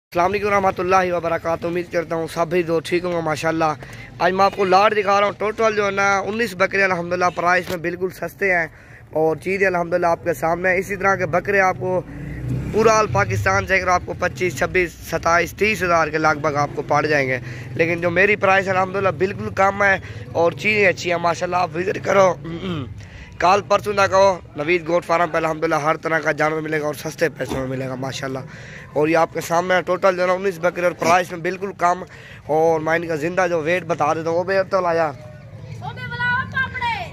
अस्सलाम वालेकुम रहमतुल्लाहि व बरकातुहू। उम्मीद करता हूँ सब भी दो ठीक होंगे माशाल्लाह। आज मैं आपको लाट दिखा रहा हूँ। टोटल जो है ना 19 बकरे अल्हम्दुलिल्लाह प्राइस में बिल्कुल सस्ते हैं और चीज़ें अल्हम्दुलिल्लाह आपके सामने। इसी तरह के बकरे आपको पूरा आल पाकिस्तान से अगर आपको 25, 26, 27, 30 हज़ार के लगभग आपको पड़ जाएंगे, लेकिन जो मेरी प्राइस है अल्हम्दुलिल्लाह बिल्कुल कम है और चीज़ें अच्छी हैं माशाल्लाह। आप विज़िट करो, काल परसों ना कहो। नवीद गोट फार्म पर अल्हम्दुलिल्लाह हर तरह का जानवर मिलेगा और सस्ते पैसों में मिलेगा माशाल्लाह। और ये आपके सामने टोटल जो है 19 बकरे और प्राइस में बिल्कुल कम। और मैं इनका जिंदा जो वेट बता देता हूँ वो भी तो लाया,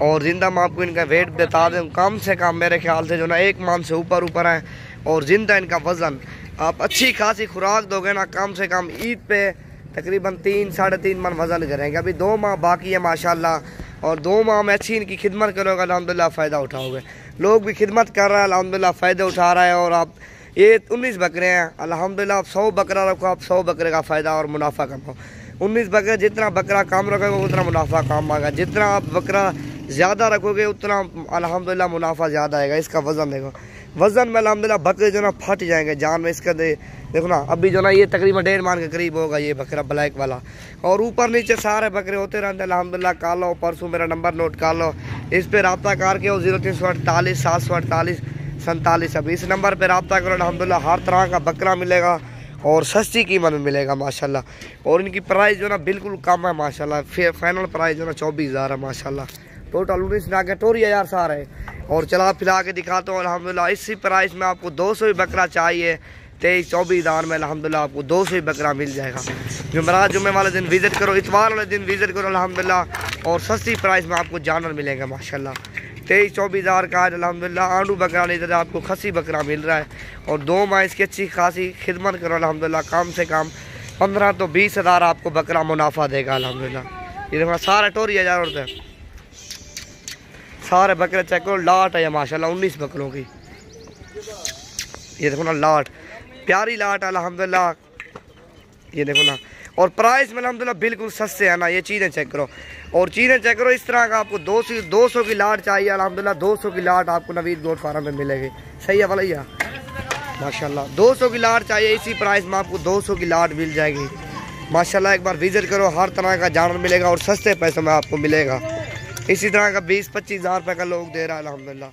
और जिंदा मैं आपको इनका वेट बता दूँ कम से कम मेरे ख्याल से जो ना 1 मन से ऊपर है। और जिंदा इनका वज़न आप अच्छी खासी खुराक दोगे ना, कम से कम ईद पे तकरीबन 3, 3.5 मन वज़न करेंगे। अभी 2 माह बाकी है माशाल्लाह, और 2 माह में अच्छी इनकी खिदमत करोगे अल्हम्दुलिल्लाह फ़ायदा उठाओगे। लोग भी खिदमत कर रहा है अल्हम्दुलिल्लाह फ़ायदे उठा रहा है। और आप ये 19 बकरे हैं अल्हम्दुलिल्लाह। आप 100 बकरा रखो, आप 100 बकरे का फ़ायदा और मुनाफा कमाओ। 19 बकरे जितना बकरा कम रखोगे उतना मुनाफा कम आएगा, जितना आप बकरा ज़्यादा रखोगे उतना अल्हम्दुलिल्लाह मुनाफा ज़्यादा आएगा। इसका वज़न देखो, वज़न में अल्हम्दुलिल्लाह बकरे जो ना फट जाएंगे जान में। इसका देखो ना, अभी जो ना ये तकरीबन 1.5 मन के करीब होगा ये बकरा ब्लैक वाला। और ऊपर नीचे सारे बकरे होते रहते हैं अल्हम्दुलिल्लाह। कर लो, परसों मेरा नंबर नोट कर लो, इस पर रब्ता करके 0348 748 47। अब इस नंबर पर रब्ता करो अल्हम्दुलिल्लाह हर तरह का बकरा मिलेगा और सस्ती कीमत में मिलेगा माशाल्लाह। और इनकी प्राइस जो ना बिल्कुल कम है माशाल्लाह। फाइनल प्राइस जो ना 24 हज़ार है माशाल्लाह। टोटल 19 ना के टोरी 1000 सार है। और चला फिला के दिखाता हूँ अल्हम्दुलिल्लाह। इसी प्राइस में आपको 200 ही बकरा चाहिए 23-24 हज़ार में अल्हम्दुलिल्लाह आपको 200 ही बकरा मिल जाएगा। जुम्मे वाले दिन विज़िट करो, इतवार वाले दिन विज़िट करो अल्हम्दुलिल्लाह। और सस्ती प्राइस में आपको जानवर मिलेगा माशाल्लाह। 23-24 हज़ार का अल्हम्दुलिल्लाह आंडू बकरा नहीं था, आपको खसी बकरा मिल रहा है। और 2 माह इसकी अच्छी खासी खिदमत करो अल्हम्दुलिल्लाह, कम से कम 15 तो 20 हज़ार आपको बकरा मुनाफा देगा अल्हम्दुलिल्लाह। ये देखो सारे टोरी 1000 होते हैं, सारे बकरे चेक करो। लाट है माशाल्लाह 19 बकरों की। ये देखो ना लाट, प्यारी लाट अल्हम्दुलिल्लाह। ये देखो ना, और प्राइस में अल्हम्दुलिल्लाह बिल्कुल सस्ते हैं ना। ये चीज़ें चेक करो और चीज़ें चेक करो। इस तरह का आपको 200 की लाट चाहिए अल्हम्दुलिल्लाह। 200 की लाट आपको नवीद गोट फार्म में मिलेगी। सही है भैया माशाल्लाह। 200 की लाट चाहिए, इसी प्राइस में आपको 200 की लाट मिल जाएगी माशाल्लाह। एक बार विज़िट करो, हर तरह का जानवर मिलेगा और सस्ते पैसों में आपको मिलेगा। इसी तरह का 20-25 हज़ार रुपये का लोग दे रहा है अल्हम्दुलिल्लाह।